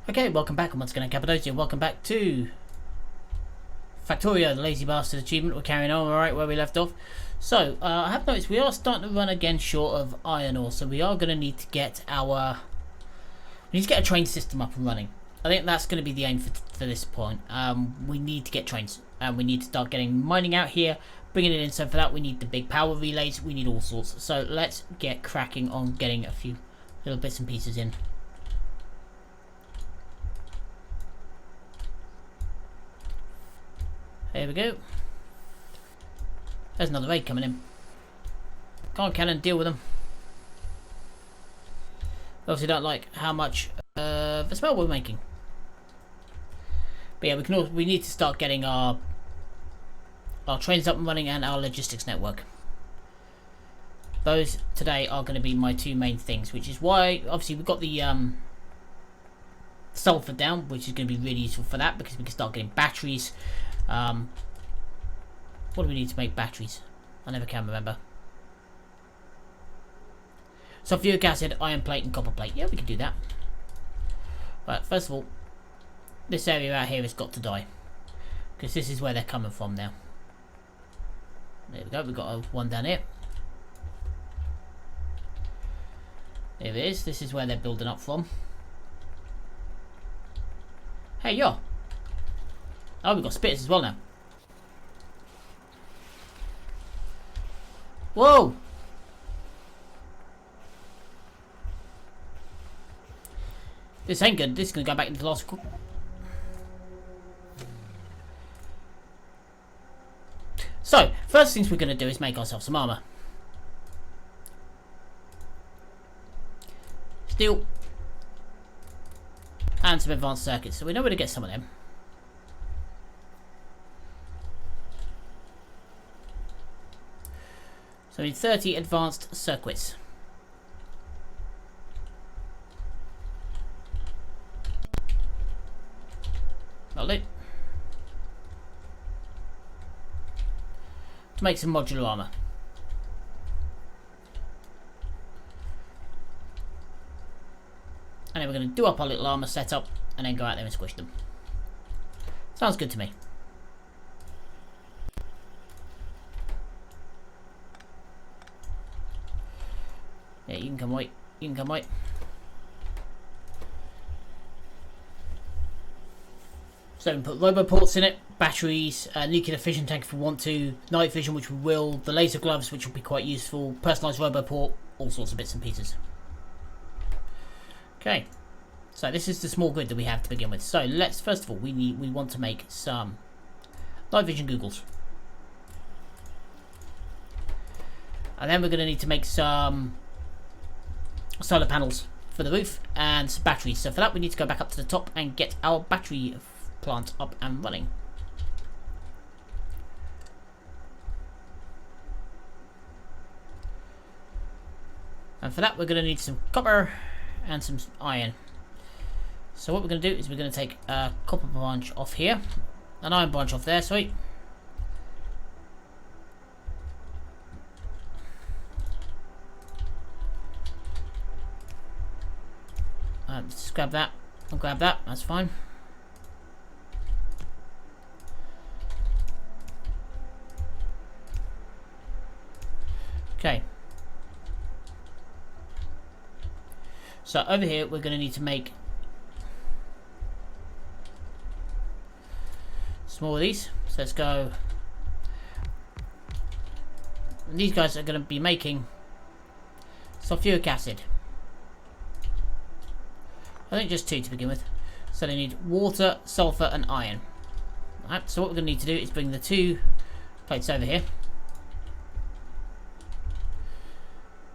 Okay, welcome back. I'm once again Cappadocia. Welcome back to Factorio, the Lazy Bastard achievement. We're carrying on right where we left off. So, I have noticed we are starting to run again short of iron ore, so we are going to need to get our... We need to get a train system up and running. I think that's going to be the aim for this point. We need to get trains, and we need to start getting mining out here, bringing it in. So for that, we need the big power relays. We need all sorts. So let's get cracking on getting a few little bits and pieces in. There we go. There's another raid coming in. Come on, cannon, deal with them. Obviously don't like how much the smell we're making. But yeah, we need to start getting our trains up and running and our logistics network. Those today are going to be my two main things, which is why obviously we've got the sulfur down, which is going to be really useful for that because we can start getting batteries. What do we need to make batteries? I never can remember. Sulfuric acid, iron plate and copper plate. Yeah, we can do that. But first of all, this area out here has got to die. Because this is where they're coming from now. There we go, we've got one down here. There it is, this is where they're building up from. Hey, yo! Oh, we've got spitters as well now. Whoa! This ain't good. This is going to go back into the last... So, first things we're going to do is make ourselves some armour. Steel. And some advanced circuits. So we know where to get some of them. So we need 30 advanced circuits. Lovely. To make some modular armour. And then we're going to do up our little armour setup and then go out there and squish them. Sounds good to me. Yeah, you can come wait. You can come wait. So we can put roboports in it, batteries, nuclear fission tank if we want to, night vision which we will, the laser gloves which will be quite useful, personalised roboport, all sorts of bits and pieces. Okay, so this is the small grid that we have to begin with. So let's first of all we want to make some night vision googles, and then we're going to need to make some solar panels for the roof and some batteries. So for that we need to go back up to the top and get our battery plant up and running. And for that we're going to need some copper and some iron. So what we're going to do is we're going to take a copper branch off here, an iron branch off there, sweet. Just grab that and grab that, that's fine. Okay. So over here we're going to need to make some more of these. So let's go. And these guys are going to be making sulfuric acid. I think just 2 to begin with. So they need water, sulfur and iron. Alright, so what we're going to need to do is bring the 2 plates over here.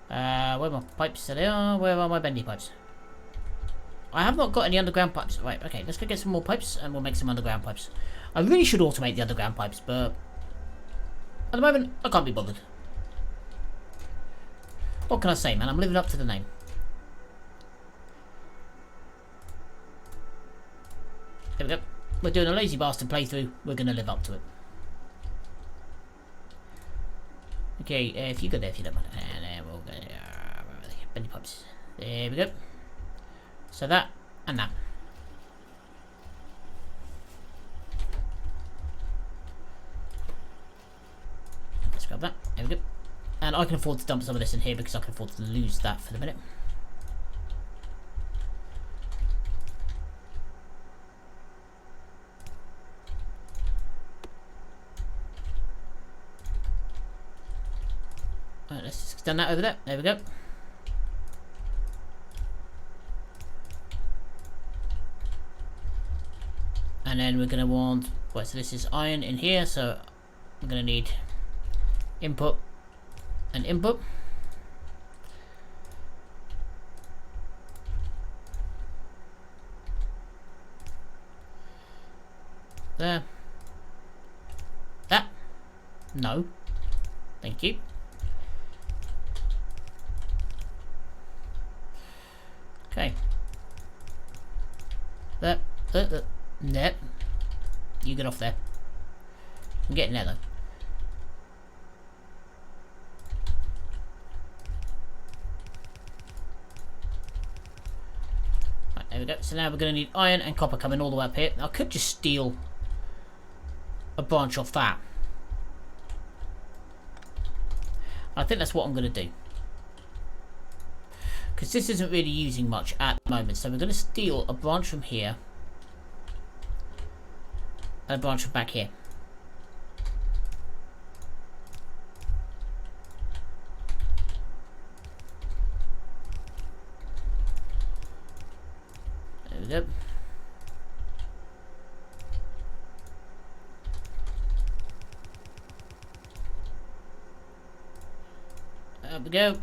Where are my pipes? There they are. Where are my bendy pipes? I have not got any underground pipes. Right, okay, let's go get some more pipes and we'll make some underground pipes. I really should automate the underground pipes, but at the moment, I can't be bothered. What can I say, man? I'm living up to the name. There we go. We're doing a lazy bastard playthrough. We're going to live up to it. Okay, if you go there if you don't mind. And then we'll go bendy pipes. There we go. So that and that. grab that. There we go. And I can afford to dump some of this in here because I can afford to lose that for the minute. Alright, let's just extend that over there. There we go. And then we're going to want... Right, so this is iron in here, so we're going to need input and input. There. That. No. Thank you. Okay. There. There. You get off there. I'm getting there though. Right, there we go. So now we're going to need iron and copper coming all the way up here. Now, I could just steal a branch off that. I think that's what I'm going to do. Because this isn't really using much at the moment. So we're going to steal a branch from here. And a branch from back here. There we go. There we go.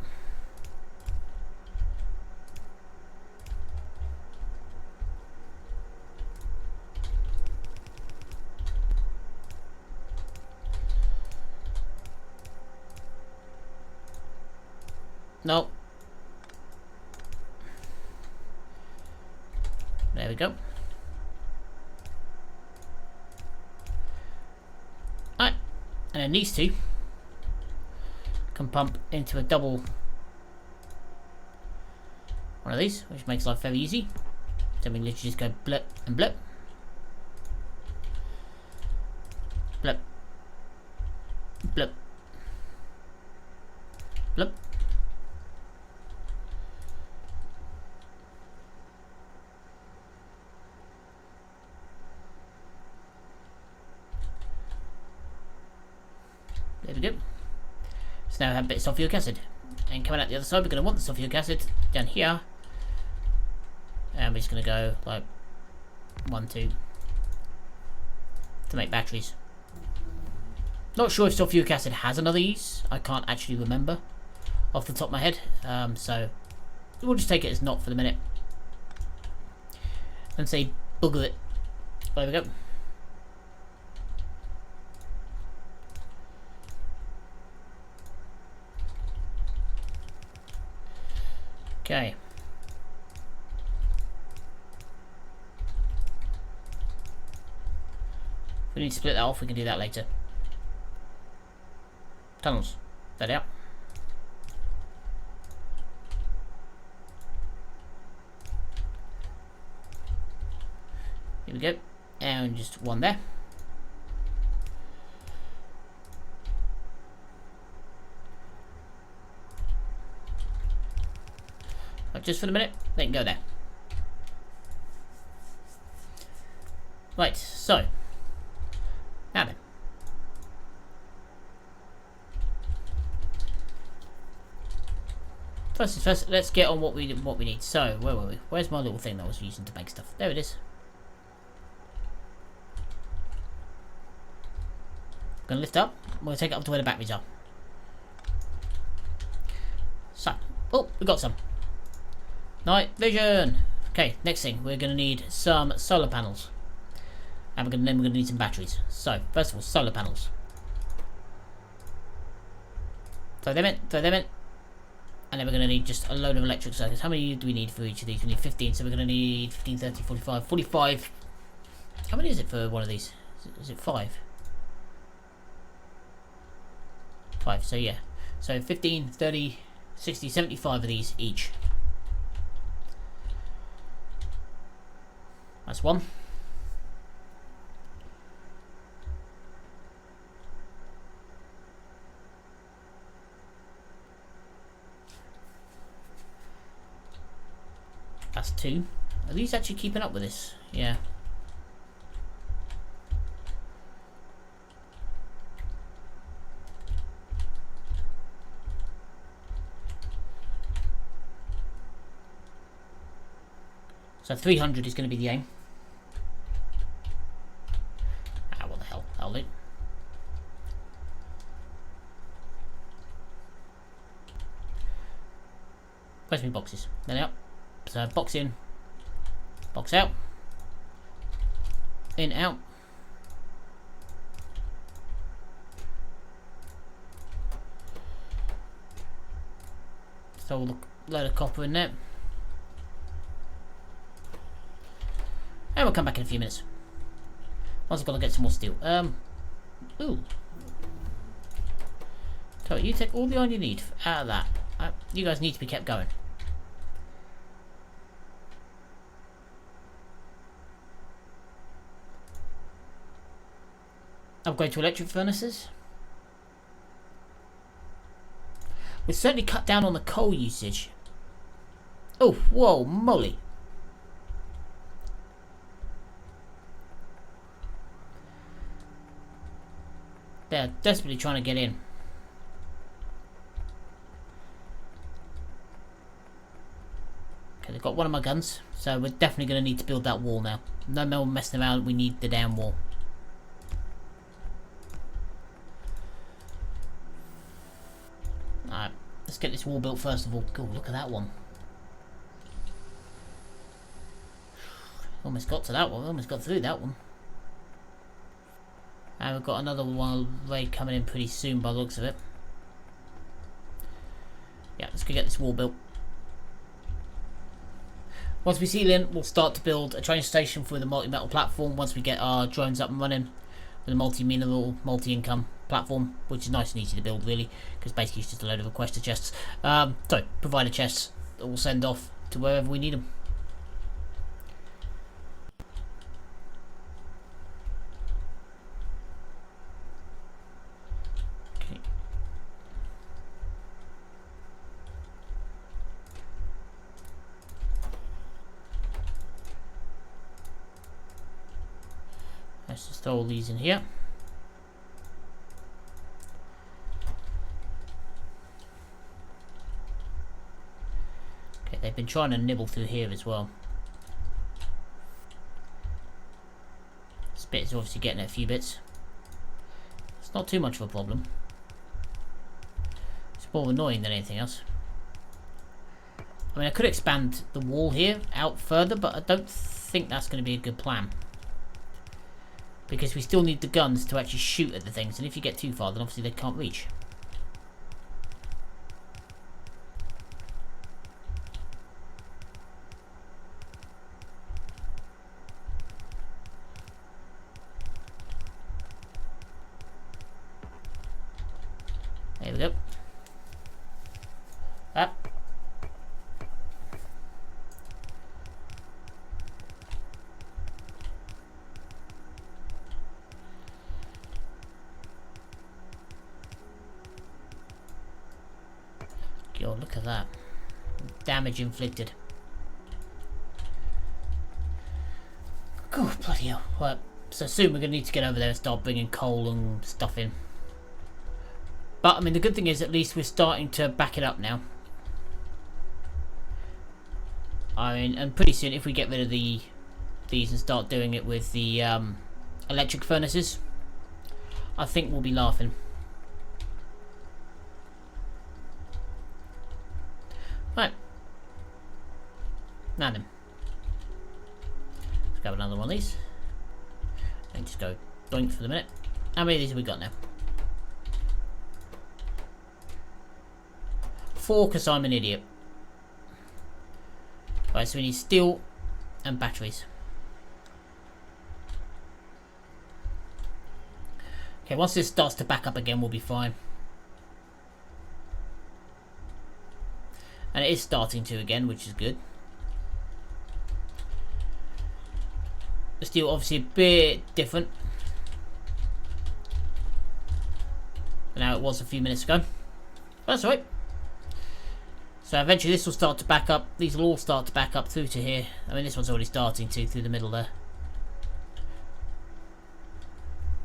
No. There we go. Alright. And then these two can pump into a double one of these, which makes life very easy. So we literally just go blip and blip. Blip. Blip. Blip. There we go. So now we have a bit of sulfuric acid. And coming out the other side, we're going to want the sulfuric acid down here. And we're just going to go like 1, 2 to make batteries. Not sure if sulfuric acid has another use. I can't actually remember off the top of my head. So we'll just take it as not for the minute. And say bugger it. There we go. Okay. If we need to split that off, we can do that later. Tunnels. That out. Here we go. And just one there. But just for the minute, they can go there. Right, so now then. First, let's get on what we need. So, where were we? Where's my little thing that I was using to make stuff? There it is. I'm gonna lift up. We'll take it up to where the batteries are. So, oh, we got some. Night vision. Okay, next thing, we're gonna need some solar panels, and then we're gonna need some batteries. So, first of all, solar panels. Throw them in. Throw them in. And then we're going to need just a load of electric circuits. How many do we need for each of these? We need 15, so we're going to need 15, 30, 45, 45. How many is it for one of these? Is it 5? 5, so yeah. So 15, 30, 60, 75 of these each. That's one. 2. Are these actually keeping up with this? Yeah. So 300 is going to be the aim. Ah, what the hell? Hold it. Where's my boxes? There they are. So box in, box out, in, out. So we'll load of copper in there. And we'll come back in a few minutes. Once I've got to get some more steel. Ooh. So you take all the iron you need out of that. You guys need to be kept going. Upgrade to electric furnaces. We've certainly cut down on the coal usage. Oh, whoa, moly. They're desperately trying to get in. Okay, they've got one of my guns, so we're definitely going to need to build that wall now. No more messing around, we need the damn wall. Alright, let's get this wall built first of all. Cool, look at that one. Almost got to that one, almost got through that one. And we've got another one raid coming in pretty soon by the looks of it. Yeah, let's go get this wall built. Once we seal in, we'll start to build a train station for the multi-metal platform once we get our drones up and running with a multi-mineral, multi-income platform, which is nice and easy to build really, because basically it's just a load of requester chests. So, provider chests that we'll send off to wherever we need them. Okay. Let's just throw all these in here. Okay, they've been trying to nibble through here as well. This bit is obviously getting a few bits. It's not too much of a problem. It's more annoying than anything else. I mean, I could expand the wall here out further, but I don't think that's going to be a good plan. Because we still need the guns to actually shoot at the things, and if you get too far, then obviously they can't reach. There we go. Up. God, look at that. Damage inflicted. God, bloody hell. Right, so soon we're going to need to get over there and start bringing coal and stuff in. But, I mean, the good thing is at least we're starting to back it up now. I mean, and pretty soon if we get rid of these and start doing it with the electric furnaces, I think we'll be laughing. Right. Now then. Let's grab another one of these. And just go doink for the minute. How many of these have we got now? 4, because I'm an idiot. Right, so we need steel and batteries. Okay, once this starts to back up again, we'll be fine. And it is starting to again, which is good. The steel obviously a bit different than how it was a few minutes ago. But that's alright. So eventually this will start to back up. These will all start to back up through to here. I mean, this one's already starting to, through the middle there.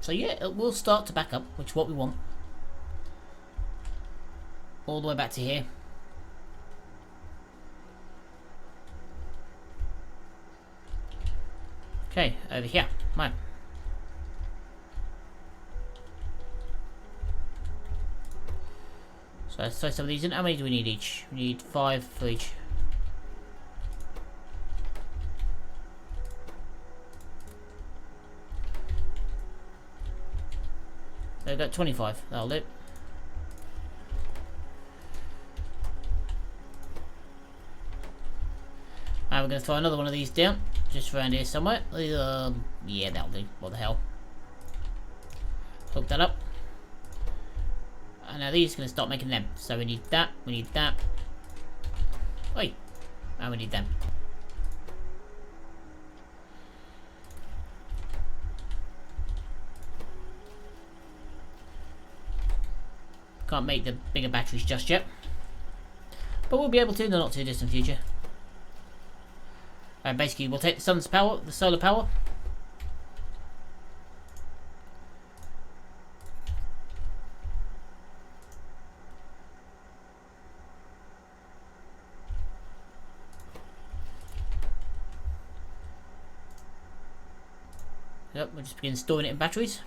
So yeah, it will start to back up, which is what we want. All the way back to here. Okay, over here. Right. So let's throw some of these in. How many do we need each? We need 5 for each. So we've got 25. That'll do. And we're going to throw another one of these down. Just around here somewhere. Yeah, that'll do. What the hell? Hook that up. And now these are going to start making them. So we need that. We need that. Oi. And we need them. Can't make the bigger batteries just yet. But we'll be able to in the not too distant future. And basically we'll take the sun's power, the solar power. Yep, we'll just begin storing it in batteries.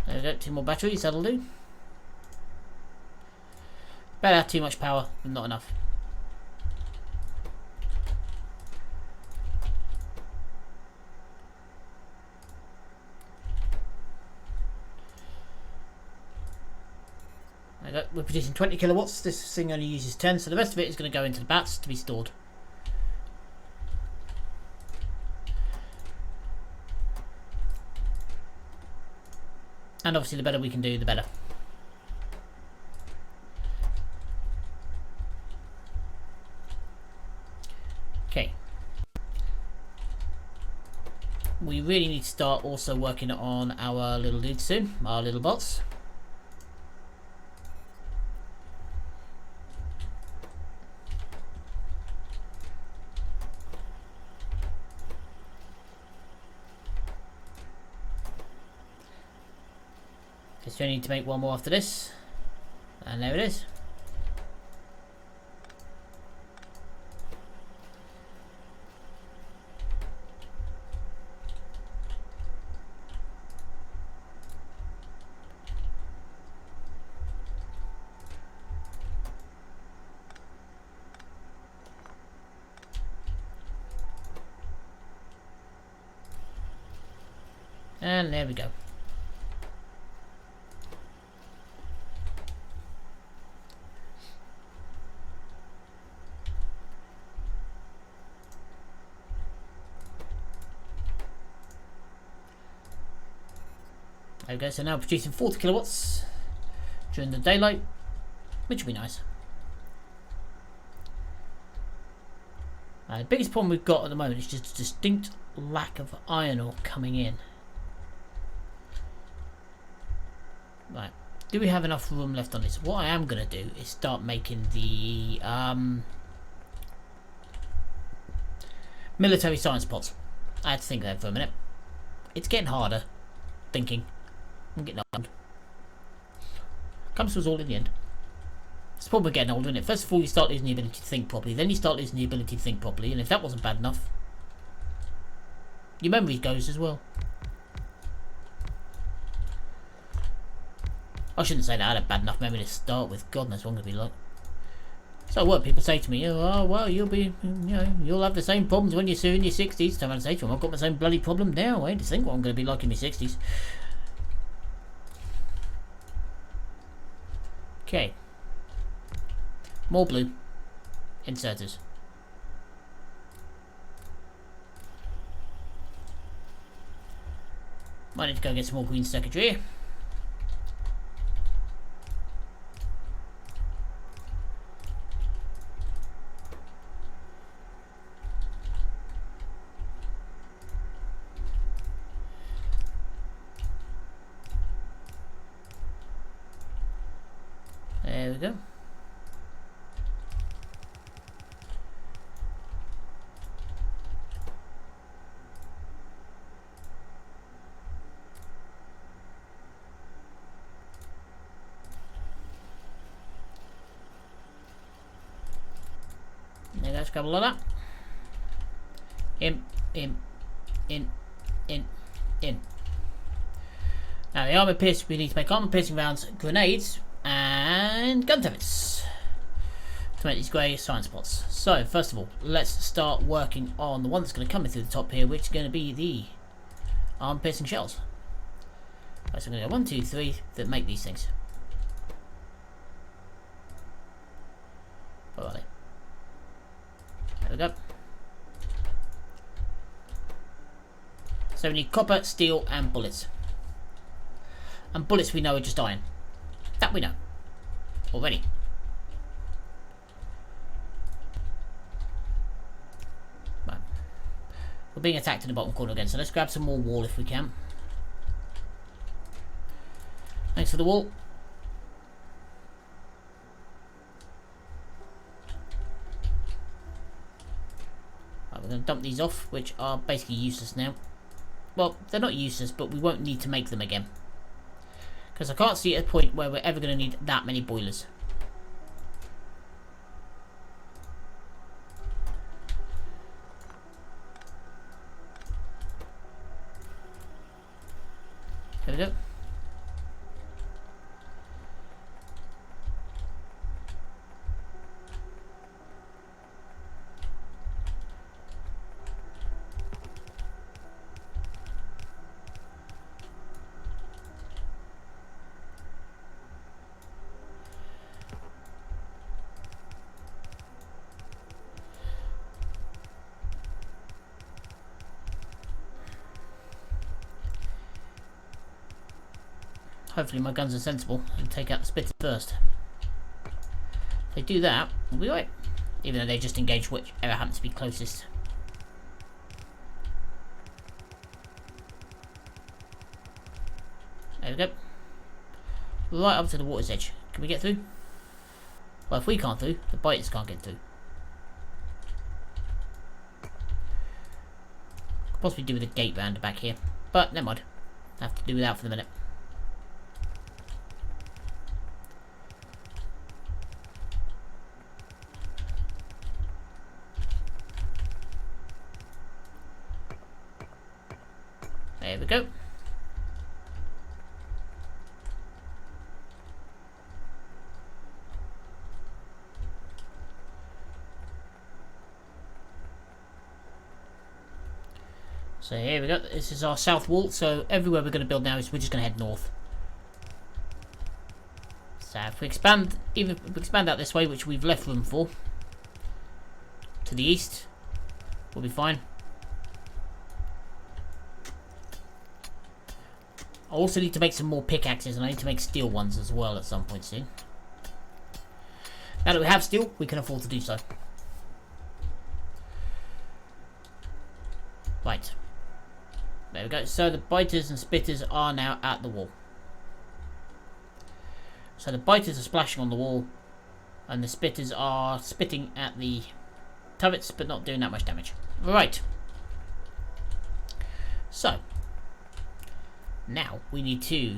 There we go, 2 more batteries, that'll do. Better have too much power than not enough. There we go, we're producing 20 kilowatts, this thing only uses 10, so the rest of it is going to go into the bats to be stored. And obviously the better we can do, the better. Okay. We really need to start also working on our little dudes soon, our little bots. Just only need to make one more after this. And there it is. And there we go. There we go, so now producing 40 kilowatts during the daylight, which will be nice. The biggest problem we've got at the moment is just a distinct lack of iron ore coming in. Right, do we have enough room left on this? What I am going to do is start making the military science pods. I had to think of that for a minute. It's getting harder thinking. I'm getting old. Comes to us all in the end. It's probably getting older, isn't it? First of all, you start losing the ability to think properly. Then you start losing the ability to think properly. And if that wasn't bad enough, your memory goes as well. I shouldn't say that. I had a bad enough memory to start with. God knows what I'm going to be like. So what people say to me, oh well, you'll have the same problems when you're in your 60s. So I'm going to say to them, I've got my same bloody problem now. I ain't to think what I'm going to be like in my 60s. Okay. More blue. Inserters. Might need to go get some more green circuitry. we go. There goes, grab a lot of that. In. Now the armor piercing, we need to make armor piercing rounds, grenades, and gun turrets to make these grey science spots. So first of all, let's start working on the one that's going to come in through the top here, which is going to be the armor piercing shells. Right, so I'm going to go 1, 2, 3 that make these things. Where are they? There we go. So we need copper, steel, and bullets. And bullets we know are just iron. That we know already. Right. We're being attacked in the bottom corner again, so let's grab some more wall if we can. Thanks for the wall. Right, we're going to dump these off, which are basically useless now. Well, they're not useless, but we won't need to make them again. Because I can't see at a point where we're ever going to need that many boilers. There we go. Hopefully my guns are sensible and take out the spitters first. If they do that, we'll be right. Even though they just engage whichever happens to be closest. There we go. Right up to the water's edge. Can we get through? Well, if we can't through, the biters can't get through. Could possibly do with a gate round the back here. But never mind. Have to do without for the minute. There we go. So here we go. This is our south wall. So everywhere we're going to build now is we're just going to head north. So if we expand, even if we expand out this way, which we've left room for, to the east, we'll be fine. I also need to make some more pickaxes, and I need to make steel ones as well at some point soon. Now that we have steel, we can afford to do so. Right. There we go. So the biters and spitters are now at the wall. So the biters are splashing on the wall, and the spitters are spitting at the turrets, but not doing that much damage. Right. So now we need to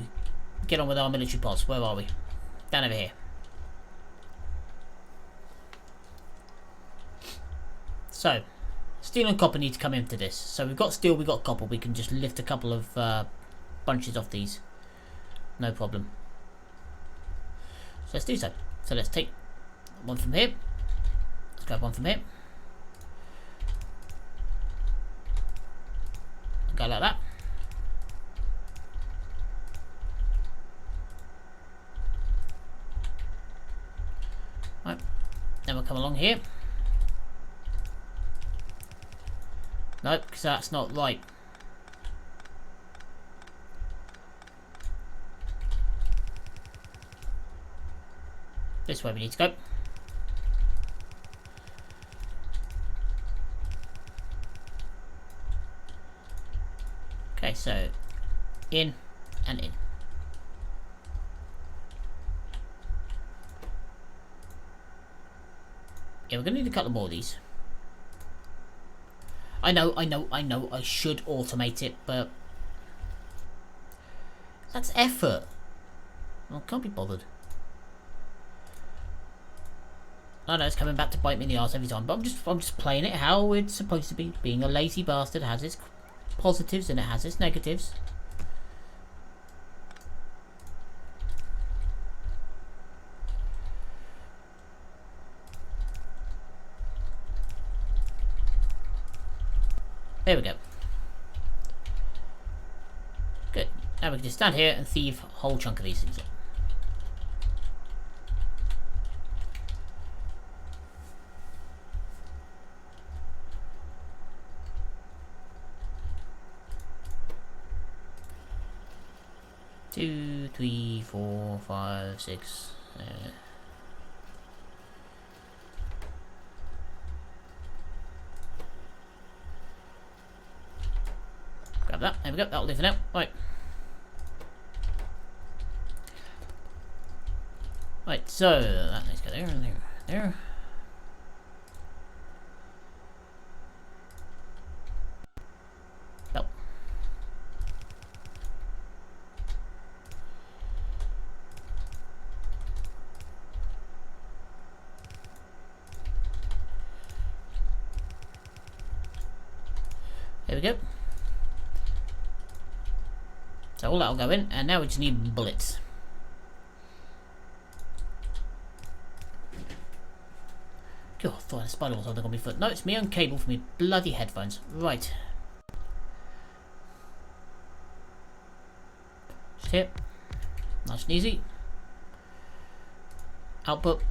get on with our military pods. Where are we? Down over here. So steel and copper need to come into this. So we've got steel, we've got copper. We can just lift a couple of bunches off these. No problem. So let's do so. So let's take one from here. Let's grab one from here. Go like that. Right. Then we'll come along here. Nope, because that's not right. This way we need to go. Okay, so in and in. Yeah, we're going to need a couple more of these. I know, I should automate it, but that's effort. I can't be bothered. I know it's coming back to bite me in the arse every time, but I'm just playing it how it's supposed to be. Being a lazy bastard has its positives and it has its negatives. There we go. Good. Now we can just stand here and thieve a whole chunk of these things up. Two, three, 4, 5, 6. Grab that. There we go. That'll do for now. Right. Right. So that needs to go there and there, there. Belt. There we go. So all that'll go in, and now we just need bullets. God, I thought a spider was holding on my foot. No, it's me on cable for me bloody headphones. Right. Just here. Nice and easy. Output.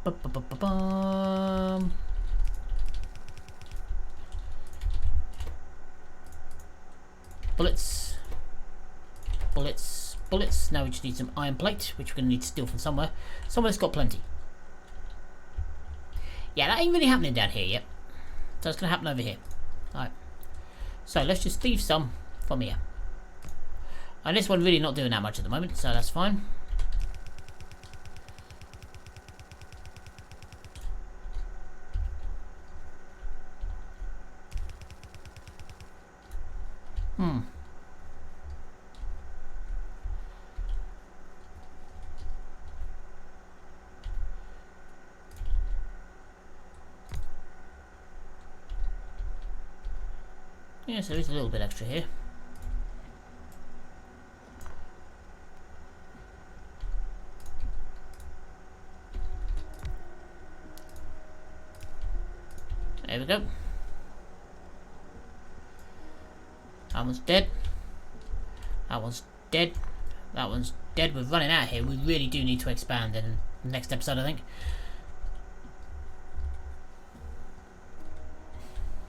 Ba-ba-ba-ba-bum. Bullets. Bullets. Bullets. Now we just need some iron plate, which we're going to need to steal from somewhere. Somewhere's got plenty. Yeah, that ain't really happening down here yet. So it's going to happen over here. Alright. So let's just thieve some from here. And this one really not doing that much at the moment, so that's fine. Yeah, so there's a little bit extra here. There we go. That one's dead. That one's dead. That one's dead. We're running out here. We really do need to expand in the next episode, I think.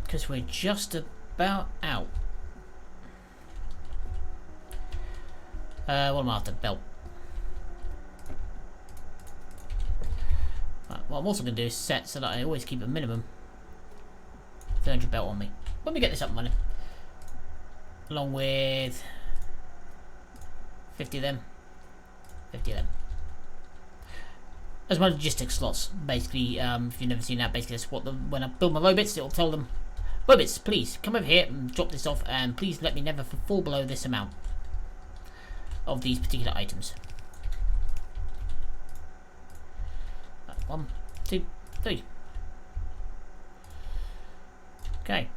Because we're just about out. What am I after? Belt. Right, what I'm also going to do is set so that I always keep a minimum 300 belt on me. When we get this up and running. Along with 50 of them. 50 of them. As my logistics slots. Basically, if you've never seen that, basically that's what when I build my robots, it'll tell them, robots, please come over here and drop this off, and please let me never fall below this amount of these particular items. 1, 2, 3. Okay.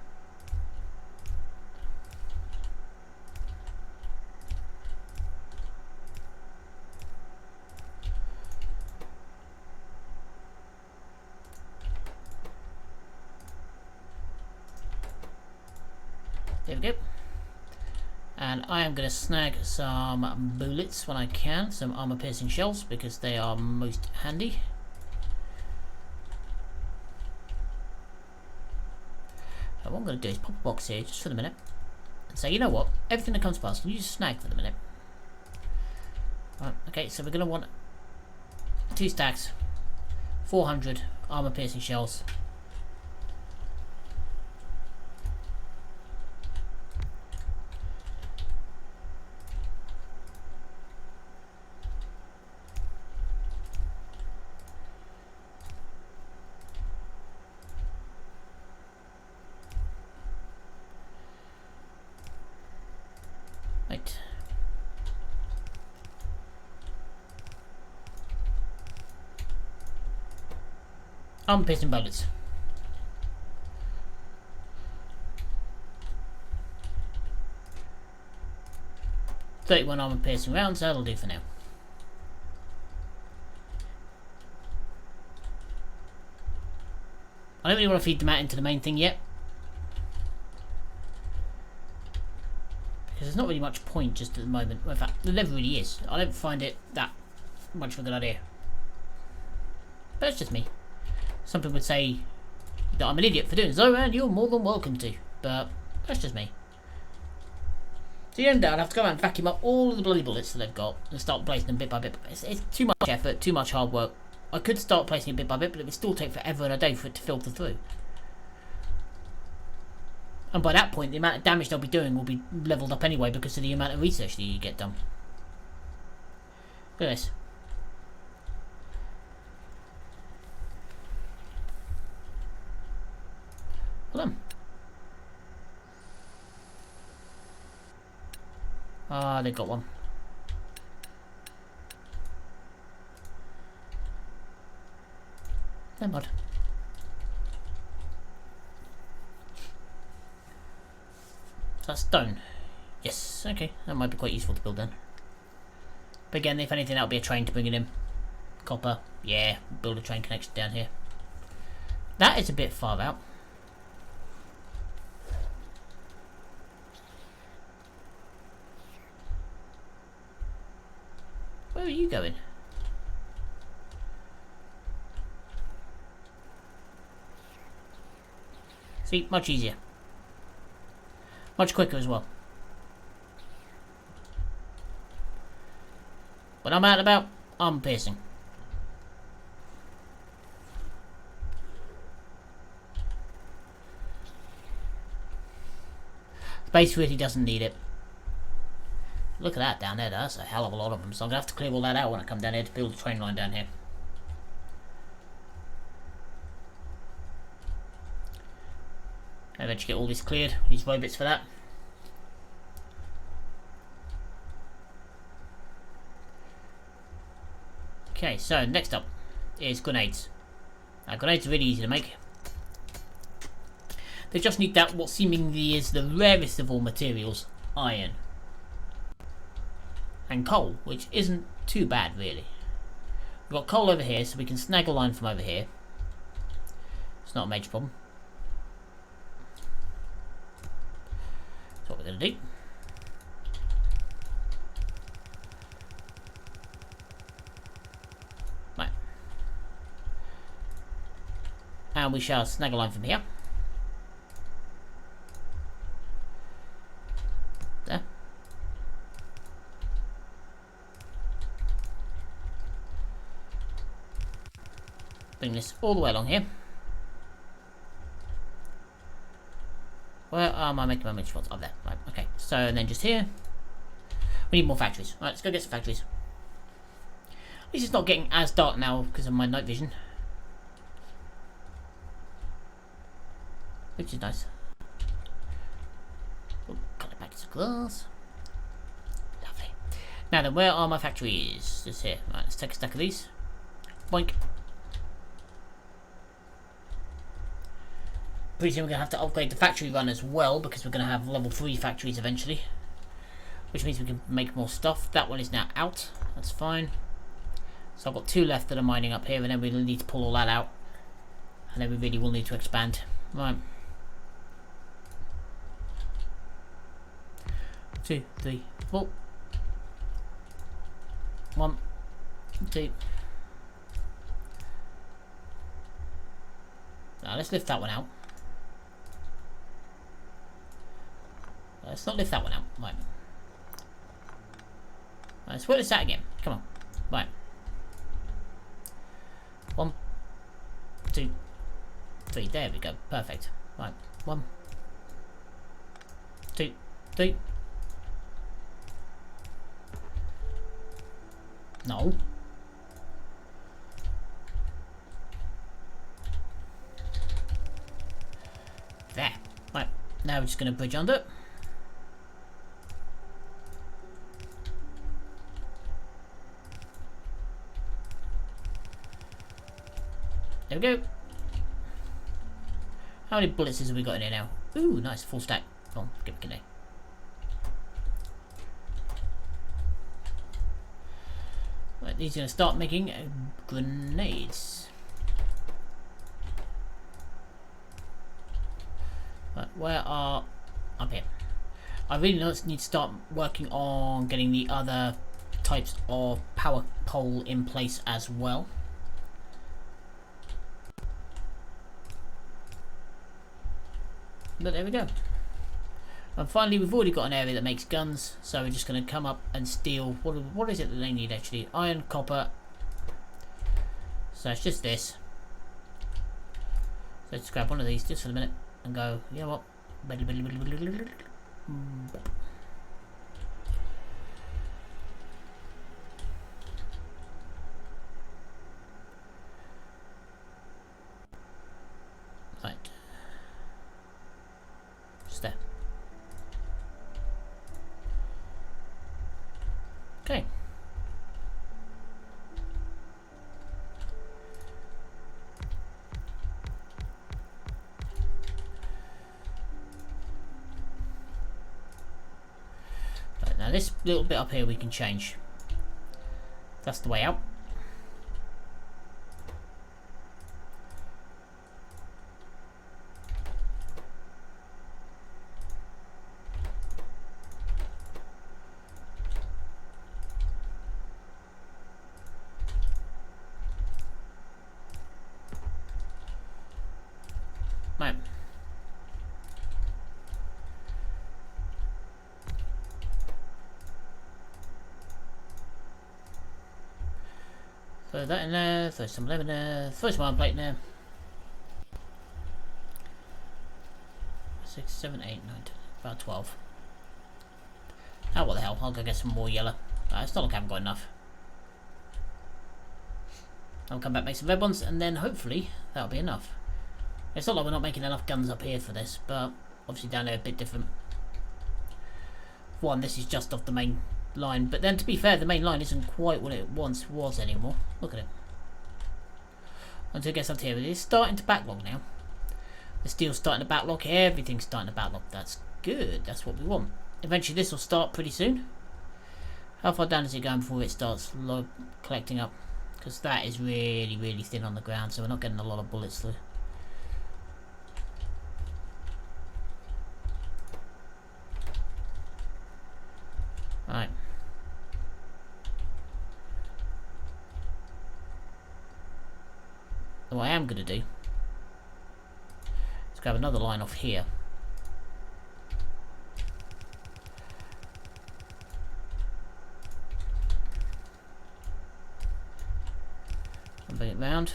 There we go. And I am going to snag some bullets when I can, some armor piercing shells, because they are most handy. And what I'm going to do is pop a box here just for the minute and say, you know what, everything that comes past, can you just snag for the minute? Right, okay, so we're going to want 2 stacks, 400 armor piercing shells. armor piercing bullets. .31 armor piercing rounds, that'll do for now. I don't really want to feed them out into the main thing yet. Because there's not really much point just at the moment. Well, in fact, there never really is. I don't find it that much of a good idea. But it's just me. Some people would say that I'm an idiot for doing so, and you're more than welcome to. But that's just me. So you end up, I'd have to go around and vacuum up all of the bloody bullets that they've got and start placing them bit by bit. It's too much effort, too much hard work. I could start placing it bit by bit, but it would still take forever and a day for it to filter through. And by that point, the amount of damage they'll be doing will be leveled up anyway because of the amount of research that you get done. Look at this. Hold on. Ah, they got one. Never mind. So that's stone. Yes, okay. That might be quite useful to build then. But again, if anything, that'll be a train to bring it in. Copper. Yeah, build a train connection down here. That is a bit far out. Where are you going? See, much easier. Much quicker as well. When I'm out and about, I'm piercing. Space really doesn't need it. Look at that down there, that's a hell of a lot of them. So I'm going to have to clear all that out when I come down here to build a train line down here. I eventually get all this cleared, these robots for that. Okay, so next up is grenades. Now grenades are really easy to make. They just need that, what seemingly is the rarest of all materials, iron. And coal, which isn't too bad really. We've got coal over here, so we can snag a line from over here. It's not a major problem. That's what we're going to do. Right. And we shall snag a line from here. There. Bring this all the way along here. Where am I making my major spots? Up there. Right, okay. So, and then just here. We need more factories. Right, let's go get some factories. At least it's not getting as dark now because of my night vision. Which is nice. Oh, cut it back to glass. Lovely. Now then, where are my factories? Just here. Right, let's take a stack of these. Boink. Pretty soon we're going to have to upgrade the factory run as well because we're going to have level 3 factories eventually. Which means we can make more stuff. That one is now out. That's fine. So I've got 2 left that are mining up here and then we'll need to pull all that out. And then we really will need to expand. Right. 2, 3, 4. 1, 2. Now let's lift that one out. Let's not lift that one out. Right. Let's work this out again. Come on. Right. 1, 2, 3. There we go. Perfect. Right. 1, 2, 3. No. There. Right. Now we're just going to bridge under. There we go. How many bullets have we got in here now? Ooh, nice, full stack. Come on, get back in there. Right, these are going to start making grenades. Right, where are... up here. I really need to start working on getting the other types of power pole in place as well. But there we go. And finally, we've already got an area that makes guns, so we're just going to come up and steal. What is it that they need actually? Iron, copper. So it's just this. So let's grab one of these just for a minute and go, you know what? Right. Just there. Okay. Right, now this little bit up here we can change. That's the way out. Right. Throw that in there, throw some lemon there, throw some iron plate in there. 6, 7, 8, 9, 10, about 12. Oh, what the hell, I'll go get some more yellow. It's not like I haven't got enough. I'll come back, make some red ones, and then hopefully that'll be enough. It's not like we're not making enough guns up here for this, but obviously down there a bit different. For one, this is just off the main line, but then to be fair, the main line isn't quite what it once was anymore. Look at it. Until it gets up here, it's starting to backlog now. The steel's starting to backlog, everything's starting to backlog. That's good, that's what we want. Eventually this will start pretty soon. How far down is it going before it starts collecting up? Because that is really, really thin on the ground, so we're not getting a lot of bullets through. Right. What I am going to do is grab another line off here. And bring it round.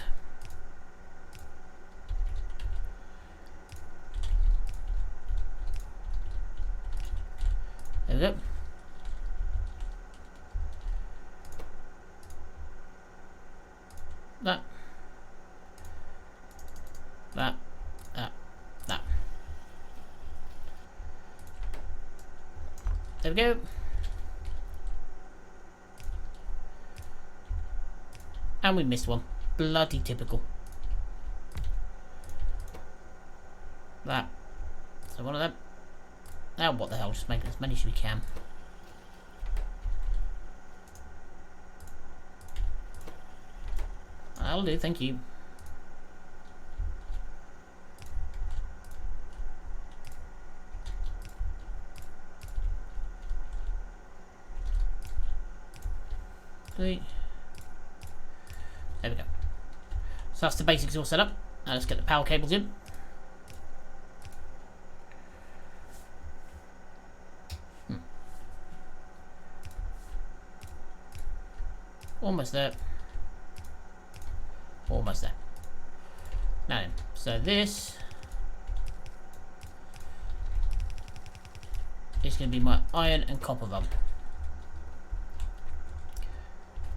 There we go. That. There we go. And we missed one. Bloody typical. That. So one of them. Now what the hell? Just make as many as we can. That'll do, thank you. Sweet. There we go. So that's the basics all set up. Now let's get the power cables in. Almost there. Almost there. Now then, so this is going to be my iron and copper run.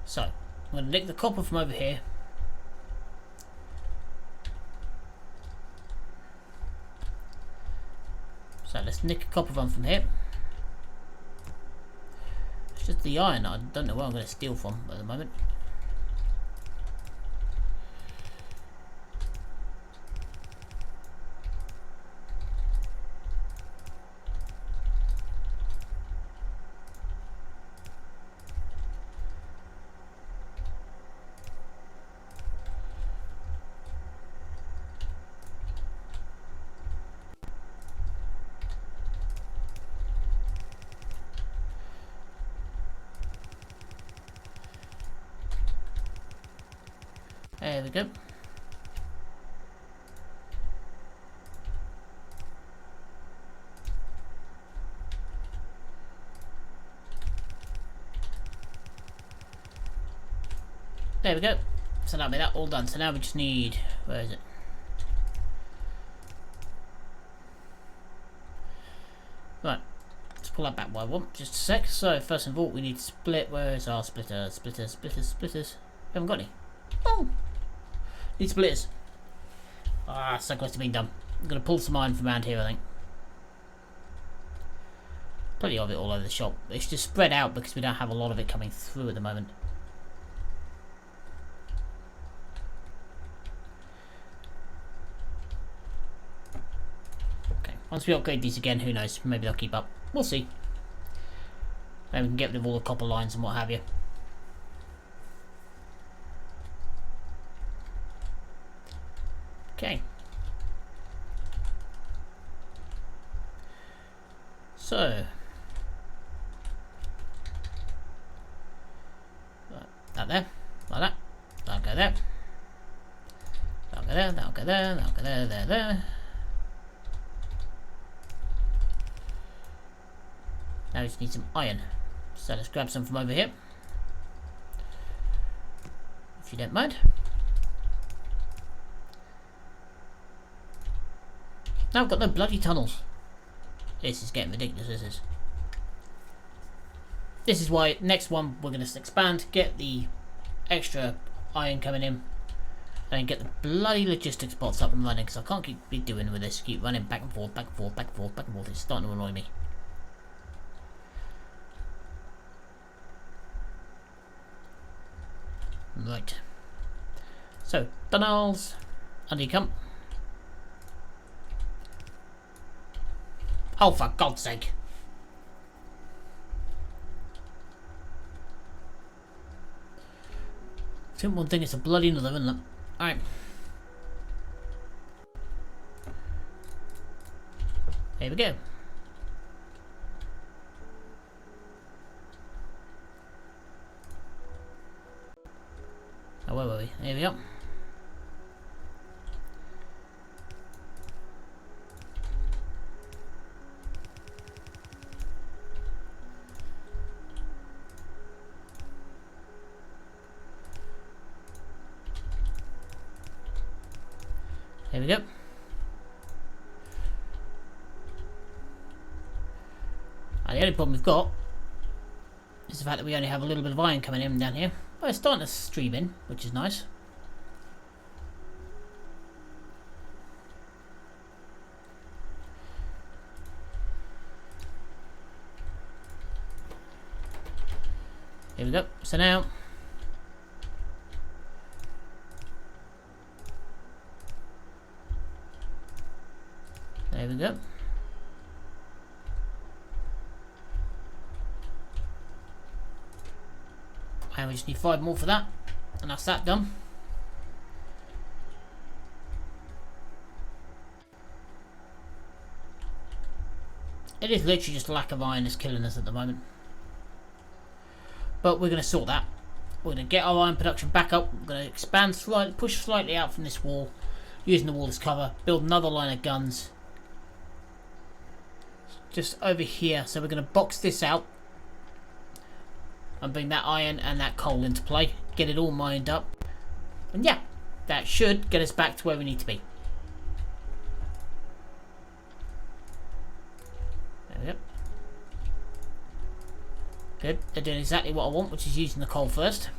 So, I'm going to nick the copper from over here. So let's nick a copper run from here. It's just the iron I don't know where I'm going to steal from at the moment. There we go. There we go. So that'll be that all done. So now we just need, where is it? Right, let's pull that back by one, just a sec. So first of all, we need to split. Where is our splitter? Splitters. We haven't got any. Oh, need splitters. Ah, so close to being done. I'm gonna pull some iron from around here, I think. Plenty of it all over the shop. It's just spread out because we don't have a lot of it coming through at the moment. Once we upgrade these again, who knows? Maybe they'll keep up. We'll see. Maybe we can get rid of all the copper lines and what have you. Okay. So. That there. Like that. That'll go there. That'll go there. That'll go there. That'll go there. There. Now we just need some iron. So let's grab some from over here. If you don't mind. Now I've got no bloody tunnels. This is getting ridiculous, this is. This is why next one we're going to expand, get the extra iron coming in, and get the bloody logistics bots up and running, because I can't be doing with this. Keep running back and forth, back and forth, back and forth, back and forth. It's starting to annoy me. Right. So, tunnels. Under you come. Oh, for God's sake. Simple thing, it's a bloody another, isn't it? Alright. There we go. Oh, where were we? There we go. There we go. And the only problem we've got is the fact that we only have a little bit of iron coming in down here. Well, it's starting to stream in, which is nice. Here we go. So now, there we go. And we just need 5 more for that, and that's that done. It is literally just lack of iron that's killing us at the moment. But we're going to sort that. We're going to get our iron production back up. We're going to expand slightly, push slightly out from this wall, using the wall as cover, build another line of guns just over here. So we're going to box this out and bring that iron and that coal into play, get it all mined up, and yeah, that should get us back to where we need to be. There we go. Good, they're doing exactly what I want, which is using the coal first.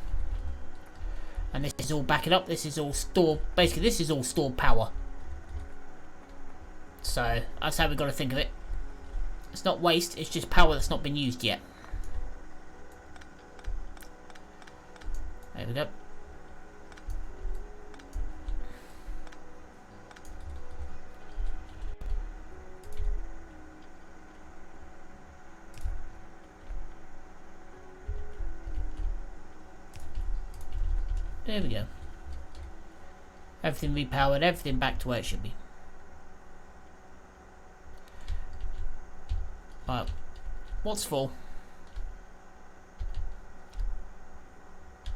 And this is all backing up, this is all stored, basically this is all stored power. So that's how we've got to think of it. It's not waste, it's just power that's not been used yet. There we go. There we go. Everything repowered, everything back to where it should be. Right. What's for?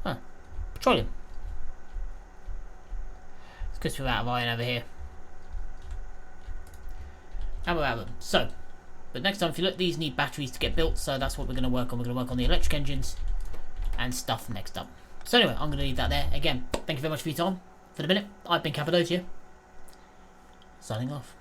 Huh. Petroleum. because we're out of iron over here. And we're out of them. So, but next time if you look, these need batteries to get built, so that's what we're going to work on. We're going to work on the electric engines and stuff next up. So anyway, I'm going to leave that there. Again, thank you very much for your time. For the minute, I've been Cappadocia, signing off.